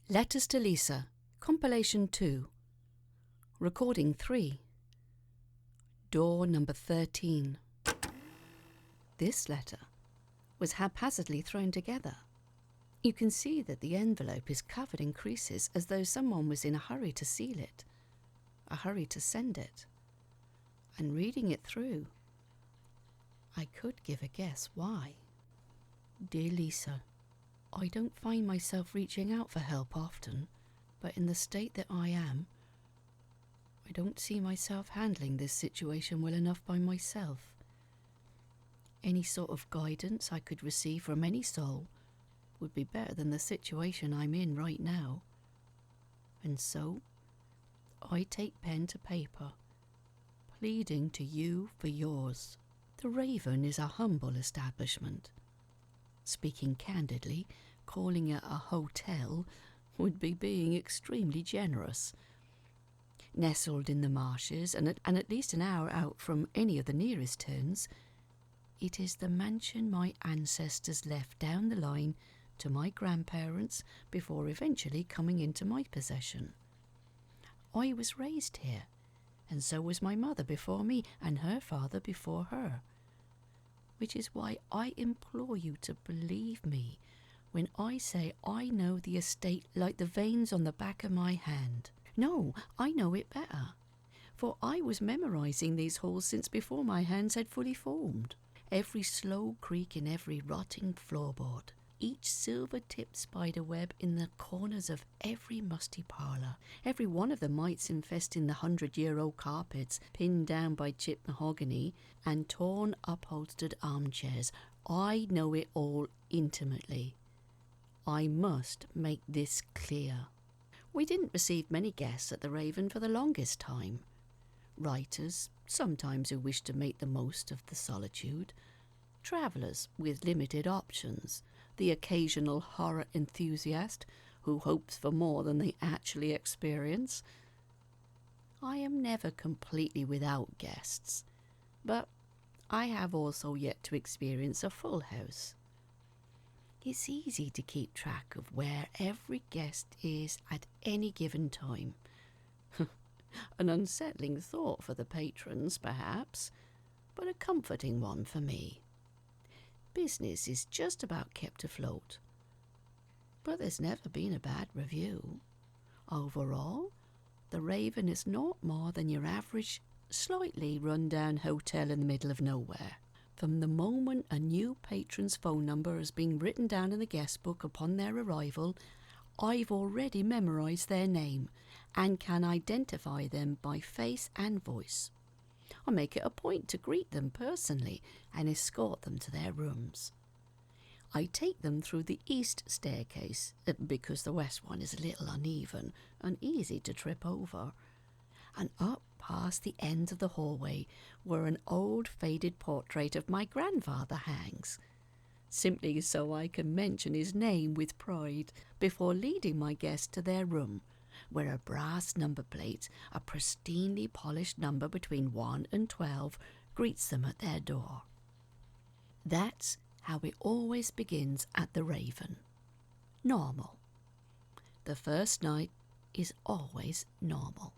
Letters to Lisa, Compilation 2, Recording 3, Door number 13. This letter was haphazardly thrown together. You can see that the envelope is covered in creases as though someone was in a hurry to seal it, a hurry to send it. And reading it through, I could give a guess why. Dear Lisa, I don't find myself reaching out for help often, but in the state that I am, I don't see myself handling this situation well enough by myself. Any sort of guidance I could receive from any soul would be better than the situation I'm in right now. And so, I take pen to paper, pleading to you for yours. The Raven is a humble establishment. Speaking candidly, calling it a hotel would be being extremely generous. Nestled in the marshes and at least an hour out from any of the nearest towns, it is the mansion my ancestors left down the line to my grandparents before eventually coming into my possession. I was raised here, and so was my mother before me and her father before her. Which is why I implore you to believe me when I say I know the estate like the veins on the back of my hand. No, I know it better, for I was memorising these halls since before my hands had fully formed. Every slow creak in every rotting floorboard, each silver-tipped spiderweb in the corners of every musty parlour, every one of the mites infesting the 100-year-old carpets pinned down by chipped mahogany and torn upholstered armchairs. I know it all intimately. I must make this clear. We didn't receive many guests at the Raven for the longest time. Writers, sometimes who wished to make the most of the solitude, travellers with limited options, the occasional horror enthusiast who hopes for more than they actually experience. I am never completely without guests, but I have also yet to experience a full house. It's easy to keep track of where every guest is at any given time. An unsettling thought for the patrons, perhaps, but a comforting one for me. Business is just about kept afloat, but there's never been a bad review. Overall, the Raven is not more than your average, slightly run-down hotel in the middle of nowhere. From the moment a new patron's phone number has been written down in the guest book upon their arrival, I've already memorised their name and can identify them by face and voice. I make it a point to greet them personally and escort them to their rooms. I take them through the east staircase, because the west one is a little uneven and easy to trip over, and up past the end of the hallway where an old faded portrait of my grandfather hangs, simply so I can mention his name with pride before leading my guests to their room, where a brass number plate, a pristinely polished number between 1 and 12, greets them at their door. That's how it always begins at the Raven. Normal. The first night is always normal.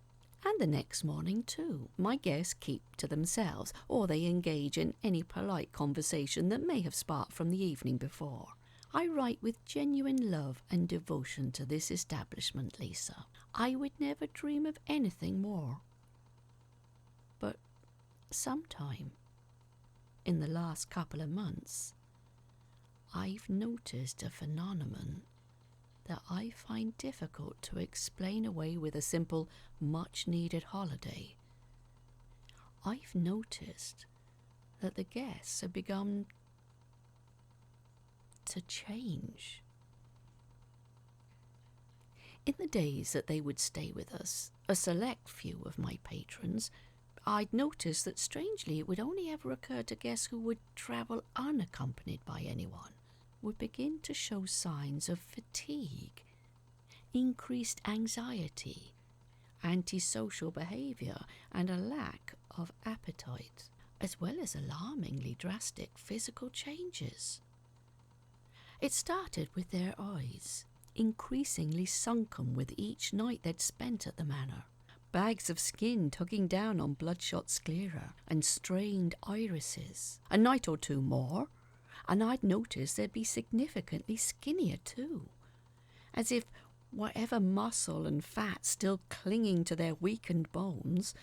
And the next morning too. My guests keep to themselves, or they engage in any polite conversation that may have sparked from the evening before. I write with genuine love and devotion to this establishment, Lisa. I would never dream of anything more. But sometime, in the last couple of months, I've noticed a phenomenon that I find difficult to explain away with a simple, much-needed holiday. I've noticed that the guests have begun to change. In the days that they would stay with us, a select few of my patrons, I'd noticed that strangely it would only ever occur to guests who would travel unaccompanied by anyone, would begin to show signs of fatigue, increased anxiety, antisocial behaviour, and a lack of appetite, as well as alarmingly drastic physical changes. It started with their eyes. increasingly sunken with each night they'd spent at the manor. Bags of skin tugging down on bloodshot sclera and strained irises. A night or two more, and I'd notice they'd be significantly skinnier too, as if whatever muscle and fat still clinging to their weakened bones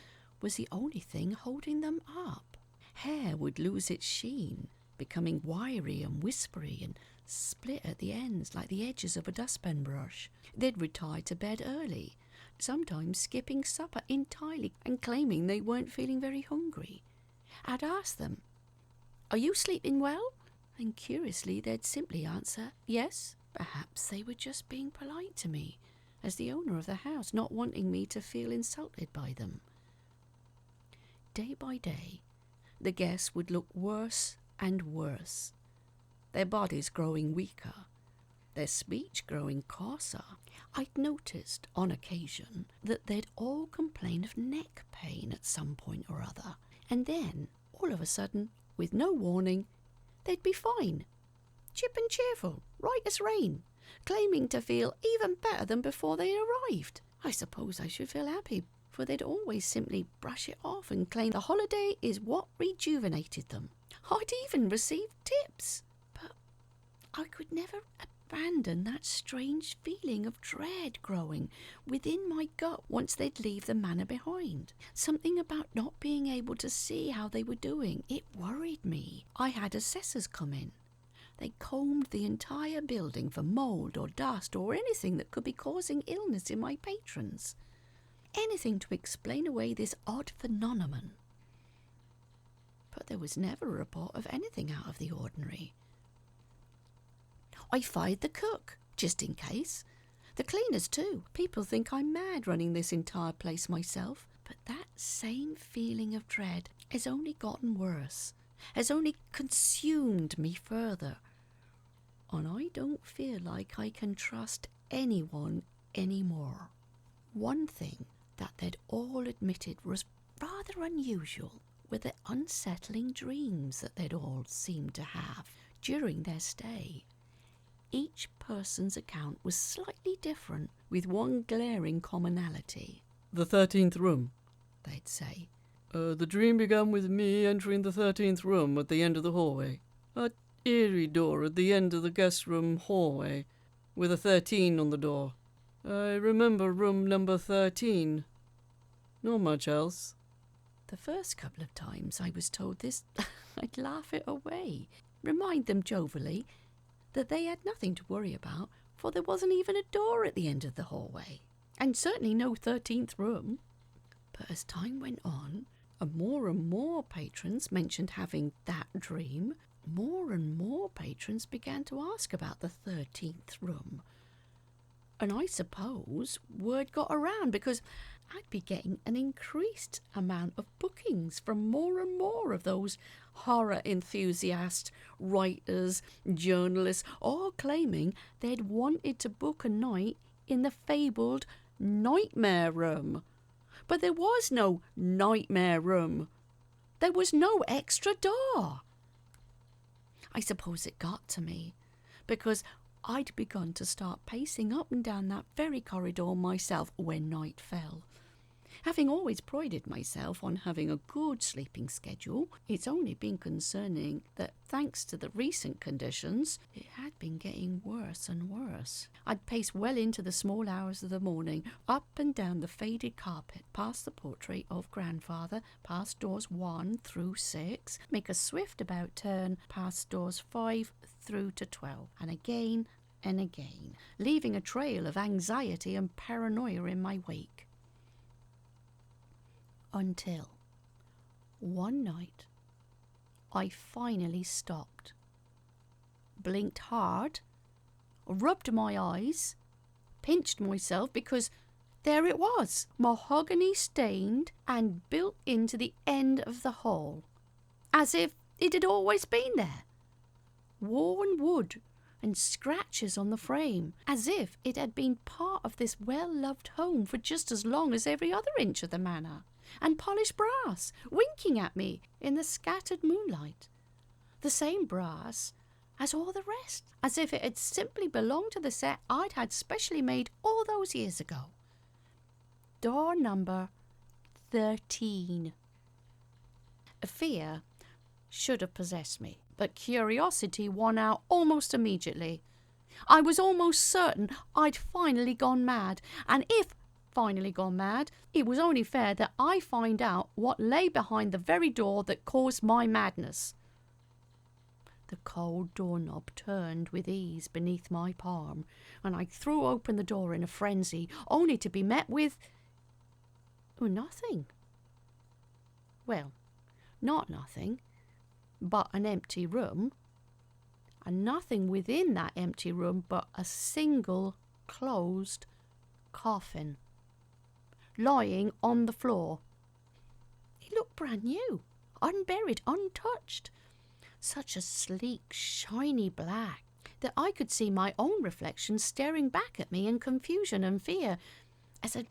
was the only thing holding them up. Hair would lose its sheen, becoming wiry and whispery and split at the ends like the edges of a dustpan brush. They'd retire to bed early, sometimes skipping supper entirely and claiming they weren't feeling very hungry. I'd ask them, "Are you sleeping well?" And curiously they'd simply answer, "Yes." Perhaps they were just being polite to me, as the owner of the house, not wanting me to feel insulted by them. Day by day, the guests would look worse and worse, their bodies growing weaker, their speech growing coarser. I'd noticed on occasion that they'd all complain of neck pain at some point or other, and then, all of a sudden, with no warning, they'd be fine, chip and cheerful, right as rain, claiming to feel even better than before they arrived. I suppose I should feel happy, for they'd always simply brush it off and claim the holiday is what rejuvenated them. I'd even received tips, but I could never abandon that strange feeling of dread growing within my gut once they'd leave the manor behind. Something about not being able to see how they were doing, it worried me. I had assessors come in. They combed the entire building for mould or dust or anything that could be causing illness in my patrons. Anything to explain away this odd phenomenon. But there was never a report of anything out of the ordinary. I fired the cook, just in case. The cleaners too. People think I'm mad running this entire place myself. But that same feeling of dread has only gotten worse, has only consumed me further. And I don't feel like I can trust anyone anymore. One thing that they'd all admitted was rather unusual were the unsettling dreams that they'd all seemed to have during their stay. Each person's account was slightly different, with one glaring commonality. "The 13th room," they'd say. The dream began with me entering the 13th room at the end of the hallway. A eerie door at the end of the guest room hallway, with a 13 on the door. I remember room number 13. Not much else." The first couple of times I was told this, I'd laugh it away, remind them jovially that they had nothing to worry about, for there wasn't even a door at the end of the hallway, and certainly no 13th room. But as time went on, and more patrons mentioned having that dream, more and more patrons began to ask about the 13th room. And I suppose word got around because I'd be getting an increased amount of bookings from more and more of those horror enthusiasts, writers, journalists, all claiming they'd wanted to book a night in the fabled nightmare room. But there was no nightmare room. There was no extra door. I suppose it got to me because I'd begun to start pacing up and down that very corridor myself when night fell. Having always prided myself on having a good sleeping schedule, it's only been concerning that, thanks to the recent conditions, it had been getting worse and worse. I'd pace well into the small hours of the morning, up and down the faded carpet, past the portrait of grandfather, past doors 1 through 6, make a swift about turn past doors 5 through to 12, and again, leaving a trail of anxiety and paranoia in my wake. Until one night I finally stopped, blinked hard, rubbed my eyes, pinched myself because there it was, mahogany stained and built into the end of the hall, as if it had always been there. Worn wood and scratches on the frame, as if it had been part of this well-loved home for just as long as every other inch of the manor, and polished brass winking at me in the scattered moonlight. The same brass as all the rest, as if it had simply belonged to the set I'd had specially made all those years ago. Door number 13. Fear should have possessed me, but curiosity won out almost immediately. I was almost certain I'd finally gone mad, and if finally gone mad, it was only fair that I find out what lay behind the very door that caused my madness. The cold doorknob turned with ease beneath my palm, and I threw open the door in a frenzy, only to be met with nothing. Well, not nothing, but an empty room, and nothing within that empty room but a single closed coffin, lying on the floor. It looked brand new, unburied, untouched. Such a sleek, shiny black that I could see my own reflection staring back at me in confusion and fear as a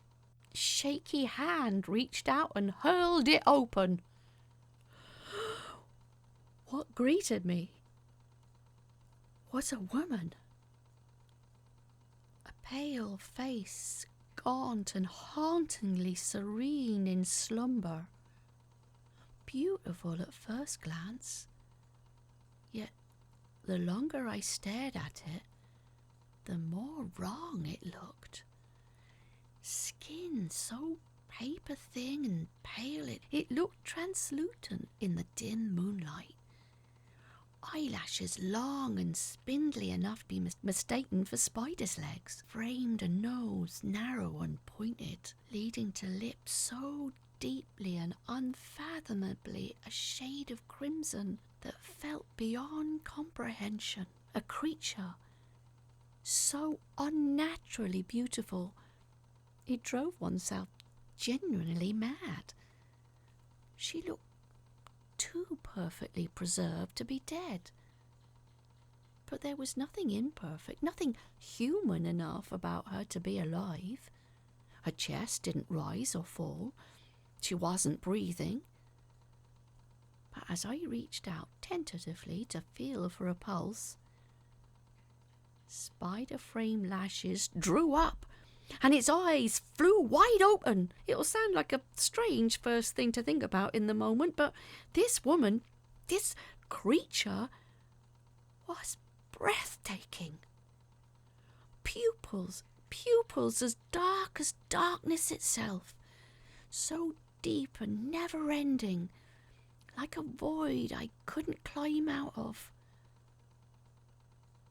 shaky hand reached out and hurled it open. What greeted me was a woman. A pale face, gaunt and hauntingly serene in slumber. Beautiful at first glance, yet the longer I stared at it, the more wrong it looked. Skin so paper thin and pale it looked translucent in the dim moonlight. Eyelashes long and spindly enough to be mistaken for spider's legs, framed a nose narrow and pointed, leading to lips so deeply and unfathomably a shade of crimson that felt beyond comprehension. A creature so unnaturally beautiful, it drove oneself genuinely mad. She looked too perfectly preserved to be dead. But there was nothing imperfect, nothing human enough about her to be alive. Her chest didn't rise or fall. She wasn't breathing. But as I reached out tentatively to feel for a pulse, spider frame lashes drew up and its eyes flew wide open. It'll sound like a strange first thing to think about in the moment, but this woman, this creature, was breathtaking. Pupils as dark as darkness itself, so deep and never-ending, like a void I couldn't climb out of.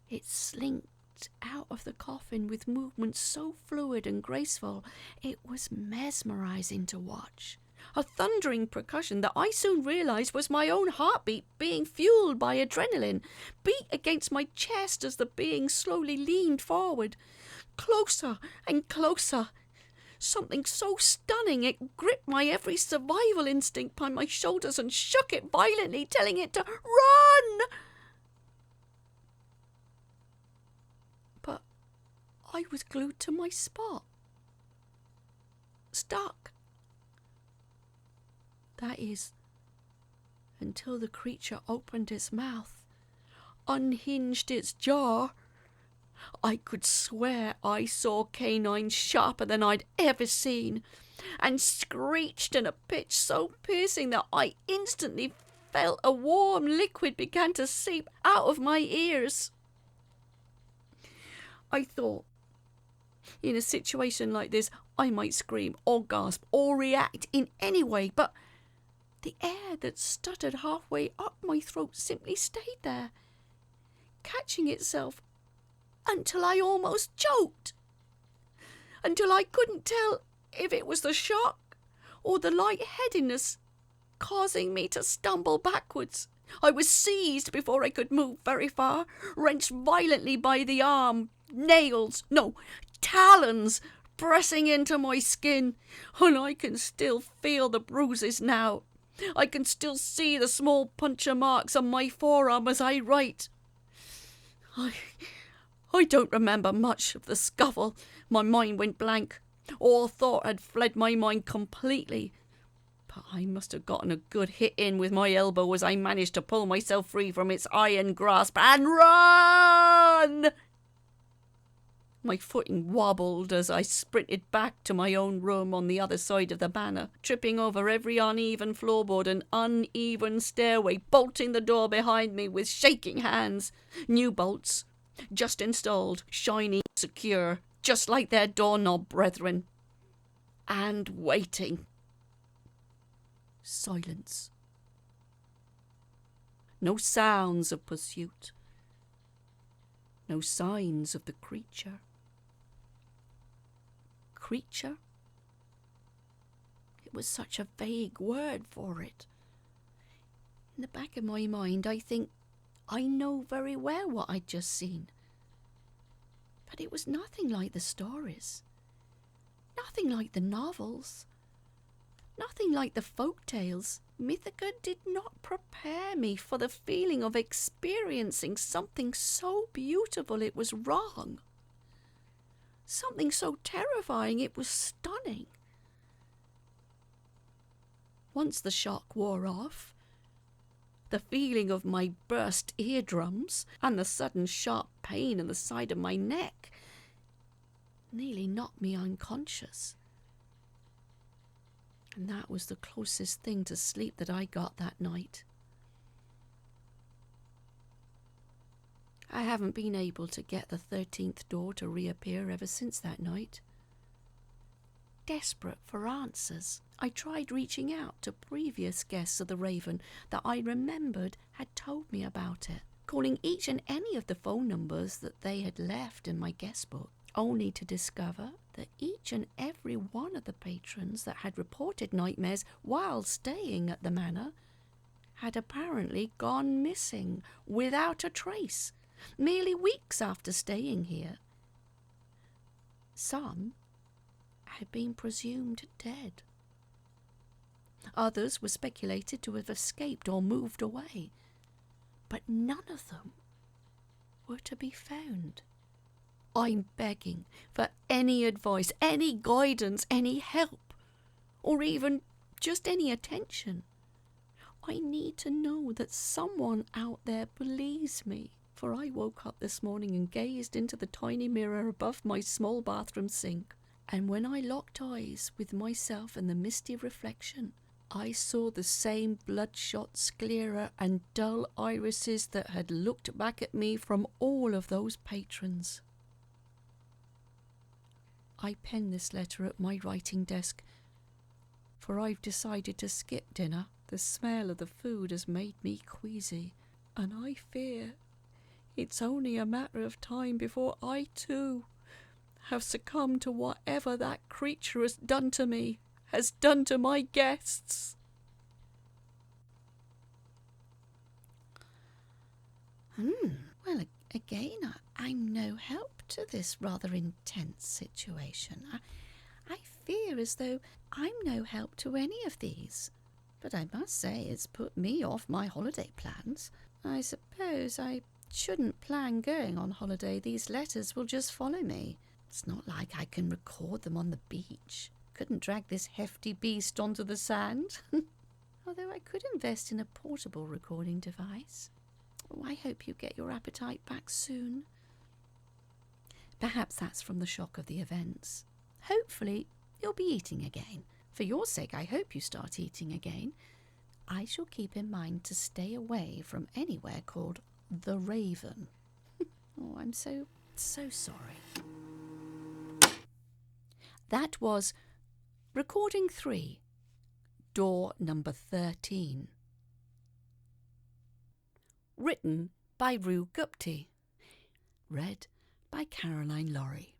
It slinked out of the coffin with movements so fluid and graceful, it was mesmerizing to watch. A thundering percussion that I soon realized was my own heartbeat being fueled by adrenaline, beat against my chest as the being slowly leaned forward. Closer and closer. Something so stunning it gripped my every survival instinct by my shoulders and shook it violently, telling it to run. But I was glued to my spot. Stuck. That is, until the creature opened its mouth, unhinged its jaw. I could swear I saw canines sharper than I'd ever seen, and screeched in a pitch so piercing that I instantly felt a warm liquid began to seep out of my ears. I thought, in a situation like this, I might scream or gasp or react in any way, but the air that stuttered halfway up my throat simply stayed there, catching itself until I almost choked, until I couldn't tell if it was the shock or the lightheadedness causing me to stumble backwards. I was seized before I could move very far, wrenched violently by the arm, talons pressing into my skin, and I can still feel the bruises now. I can still see the small puncture marks on my forearm as I write. I don't remember much of the scuffle. My mind went blank. All thought had fled my mind completely. but I must have gotten a good hit in with my elbow as I managed to pull myself free from its iron grasp and run! My footing wobbled as I sprinted back to my own room on the other side of the manor, tripping over every uneven floorboard and uneven stairway, bolting the door behind me with shaking hands. New bolts, just installed, shiny, secure, just like their doorknob brethren. And waiting. Silence. No sounds of pursuit. No signs of the creature. Creature? It was such a vague word for it. In the back of my mind, I think I know very well what I'd just seen. But it was nothing like the stories. Nothing like the novels. Nothing like the folk tales. Mythica did not prepare me for the feeling of experiencing something so beautiful it was wrong. Something so terrifying it was stunning. Once the shock wore off, the feeling of my burst eardrums and the sudden sharp pain in the side of my neck nearly knocked me unconscious. And that was the closest thing to sleep that I got that night. I haven't been able to get the 13th door to reappear ever since that night. Desperate for answers, I tried reaching out to previous guests of the Raven that I remembered had told me about it, calling each and any of the phone numbers that they had left in my guest book, only to discover that each and every one of the patrons that had reported nightmares while staying at the manor had apparently gone missing without a trace, merely weeks after staying here. Some had been presumed dead. Others were speculated to have escaped or moved away, but none of them were to be found. I'm begging for any advice, any guidance, any help, or even just any attention. I need to know that someone out there believes me, for I woke up this morning and gazed into the tiny mirror above my small bathroom sink, and when I locked eyes with myself in the misty reflection, I saw the same bloodshot sclera and dull irises that had looked back at me from all of those patrons. I pen this letter at my writing desk, for I've decided to skip dinner. The smell of the food has made me queasy, and I fear it's only a matter of time before I too have succumbed to whatever that creature has done to me, has done to my guests. Well, again, I'm no help to this rather intense situation. I fear as though I'm no help to any of these. But I must say it's put me off my holiday plans. I suppose I shouldn't plan going on holiday. These letters will just follow me. It's not like I can record them on the beach. Couldn't drag this hefty beast onto the sand. Although I could invest in a portable recording device. Oh, I hope you get your appetite back soon. Perhaps that's from the shock of the events. Hopefully you'll be eating again. For your sake, I hope you start eating again. I shall keep in mind to stay away from anywhere called the Raven. Oh, I'm so sorry. That was recording 3, door number 13. Written by Ru Gupte. Read by Caroline Lawrie.